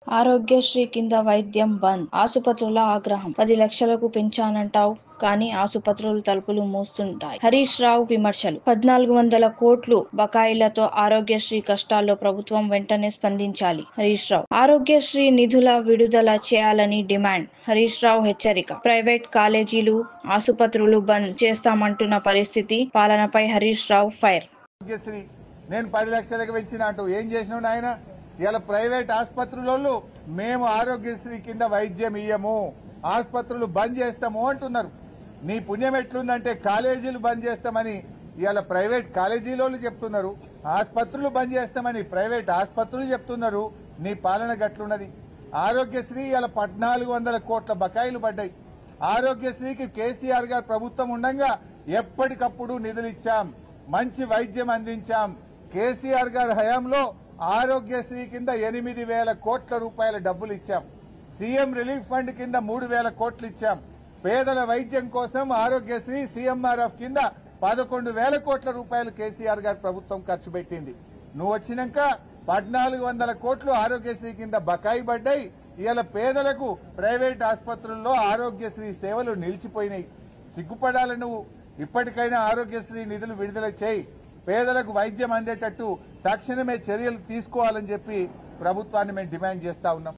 ఆరోగ్యశ్రీ కింద వైద్యం బంద్, ఆసుపత్రుల ఆగ్రహం. 10 లక్షలకు పెంచానంటావ్ కానీ ఆసుపత్రులు తలుపులు మూస్తుంటాయి. హరీష్ రావు విమర్శలు. 1400 కోట్లు బకాయిలతో ఆరోగ్యశ్రీ కష్టాల్లో ప్రభుత్వం వెంటనే స్పందించాలి. హరీష్ రావు. ఆరోగ్యశ్రీ నిధుల విడుదల చేయాలని డిమాండ్. హరీష్ రావు హెచ్చరిక. ప్రైవేట్ కాలేజీలు, ఆసుపత్రులు బంద్ చేస్తామంటున్న పరిస్థితి. పాలనపై హరీష్ రావు ఫైర్. ఆరోగ్యశ్రీ నేను 10 లక్షలకు పెంచిన అంటూ ఏం చేసినాడు ఆయన? ఇలా ప్రైవేట్ ఆసుపత్రులలో మేము ఆరోగ్యశ్రీ కింద వైద్యం ఇయ్యము, ఆసుపత్రులు బంద్ చేస్తాము అంటున్నారు. నీ పుణ్యం ఎట్లుందంటే కాలేజీలు బంద్ చేస్తామని ఇవాళ ప్రైవేట్ కాలేజీలోళ్ళు చెప్తున్నారు, ఆసుపత్రులు బంద్ చేస్తామని ప్రైవేట్ ఆసుపత్రులు చెప్తున్నారు. నీ పాలన గట్లున్నది. ఆరోగ్యశ్రీ ఇలా 1400 కోట్ల బకాయిలు పడ్డాయి. ఆరోగ్యశ్రీకి కేసీఆర్ గారు ప్రభుత్వం ఉండగా ఎప్పటికప్పుడు నిధులు ఇచ్చాం, మంచి వైద్యం అందించాం. కేసీఆర్ గారి హయాంలో ఆరోగ్యశ్రీ కింద 8,000 కోట్ల రూపాయల డబ్బులు ఇచ్చాం. సీఎం రిలీఫ్ ఫండ్ కింద 3,000 కోట్లు ఇచ్చాం. పేదల వైద్యం కోసం ఆరోగ్యశ్రీ సీఎంఆర్ఎఫ్ కింద 11,000 కోట్ల రూపాయలు కేసీఆర్ గారి ప్రభుత్వం ఖర్చు పెట్టింది. నువ్వు వచ్చినాక 1,400 కోట్లు ఆరోగ్యశ్రీ కింద బకాయి పడ్డాయి. ఇవాళ పేదలకు ప్రైవేట్ ఆసుపత్రుల్లో ఆరోగ్యశ్రీ సేవలు నిలిచిపోయినాయి. సిగ్గుపడాలి నువ్వు. ఇప్పటికైనా ఆరోగ్యశ్రీ నిధులు విడుదల చేయి, పేదలకు వైద్యం అందేటట్టు తక్షణమే చర్యలు తీసుకోవాలని చెప్పి ప్రభుత్వాన్ని మేము డిమాండ్ చేస్తా ఉన్నాం.